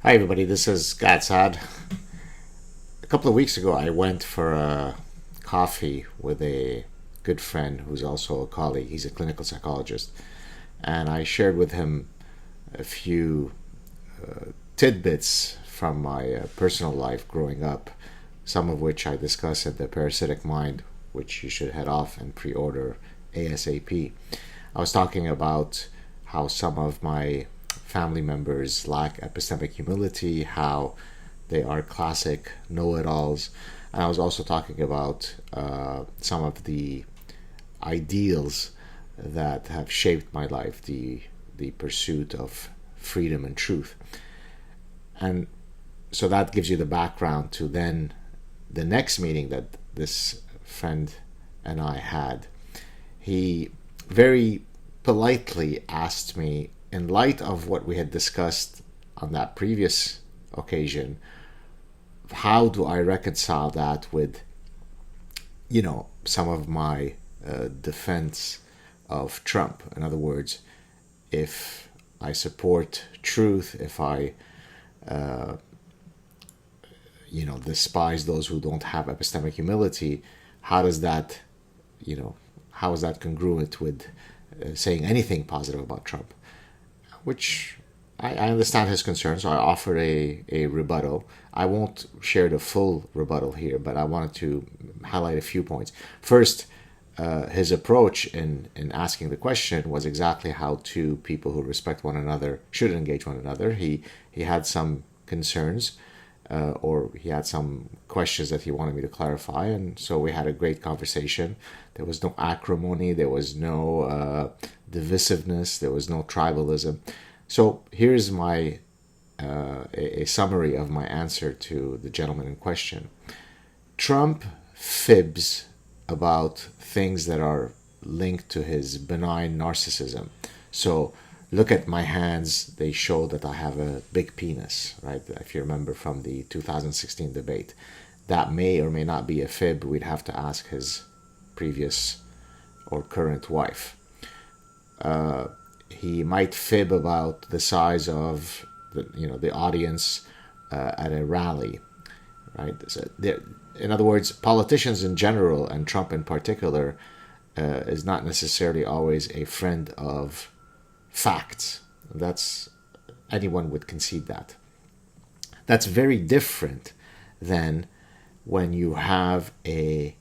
Hi everybody, this is Gad Saad. A couple of weeks ago I went for a coffee with a good friend who's also a colleague. He's a clinical psychologist. And I shared with him a few tidbits from my personal life growing up, some of which I discuss in the Parasitic Mind, which you should head off and pre-order ASAP. I was talking about how some of my family members lack epistemic humility, how they are classic know-it-alls. And I was also talking about some of the ideals that have shaped my life, the pursuit of freedom and truth. And so that gives you the background to then the next meeting that this friend and I had. He very politely asked me, in light of what we had discussed on that previous occasion, how do I reconcile that with, some of my defense of Trump? In other words, if I support truth, if I, despise those who don't have epistemic humility, how does that, how is that congruent with saying anything positive about Trump? Which I understand his concern, so I offered a rebuttal. I won't share the full rebuttal here, but I wanted to highlight a few points. First, his approach in asking the question was exactly how two people who respect one another should engage one another. He had some concerns, or he had some questions that he wanted me to clarify, and so we had a great conversation. There was no acrimony, there was no divisiveness, there was no tribalism. So here's my a summary of my answer to the gentleman in question. Trump fibs about things that are linked to his benign narcissism. So look at my hands, they show that I have a big penis, right? If you remember from the 2016 debate. That may or may not be a fib. We'd have to ask his previous or current wife. He might fib about the size of the audience at a rally, right? So in other words, politicians in general and Trump in particular is not necessarily always a friend of facts. That's anyone would concede that. That's very different than when you have a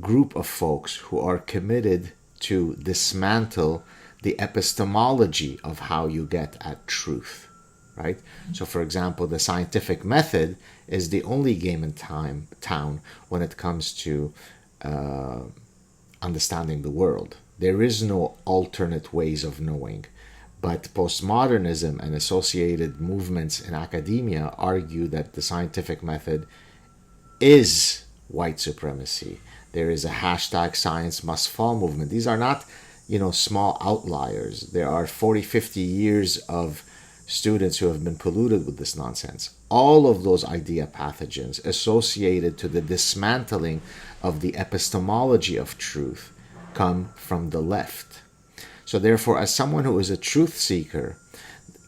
group of folks who are committed to dismantle the epistemology of how you get at truth, right? So, for example, the scientific method is the only game in town when it comes to understanding the world. There is no alternate ways of knowing. But postmodernism and associated movements in academia argue that the scientific method is white supremacy. There is a hashtag science must fall movement. These are not, small outliers. There are 40, 50 years of students who have been polluted with this nonsense. All of those idea pathogens associated to the dismantling of the epistemology of truth come from the left. So therefore, as someone who is a truth seeker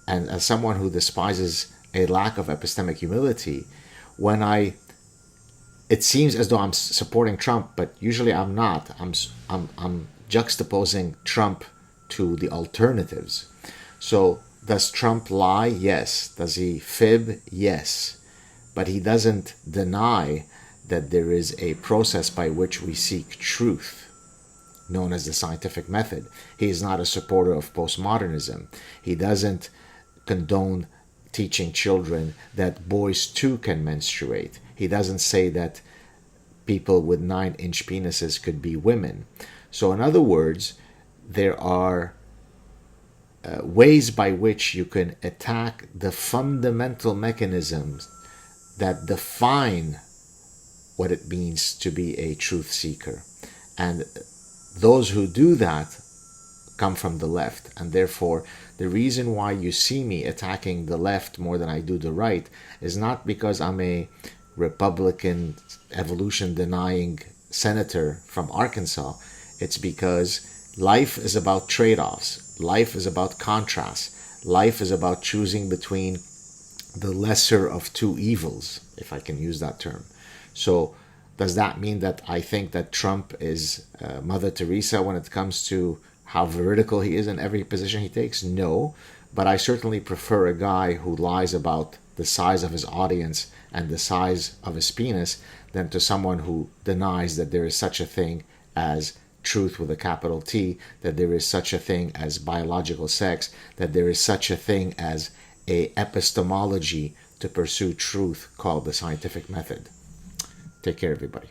and as someone who despises a lack of epistemic humility, it seems as though I'm supporting Trump, but usually I'm not. I'm juxtaposing Trump to the alternatives. So does Trump lie? Yes. Does he fib? Yes. But he doesn't deny that there is a process by which we seek truth, known as the scientific method. He is not a supporter of postmodernism. He doesn't condone teaching children that boys too can menstruate. He doesn't say that people with 9-inch penises could be women. So in other words, there are ways by which you can attack the fundamental mechanisms that define what it means to be a truth seeker. And those who do that come from the left. And therefore, the reason why you see me attacking the left more than I do the right is not because I'm a Republican evolution denying senator from Arkansas. It's because life is about trade-offs. Life is about contrasts. Life is about choosing between the lesser of two evils, if I can use that term. So does that mean that I think that Trump is Mother Teresa when it comes to how veridical he is in every position he takes? No, but I certainly prefer a guy who lies about the size of his audience and the size of his penis than to someone who denies that there is such a thing as truth with a capital T, that there is such a thing as biological sex, that there is such a thing as a epistemology to pursue truth called the scientific method. Take care, everybody.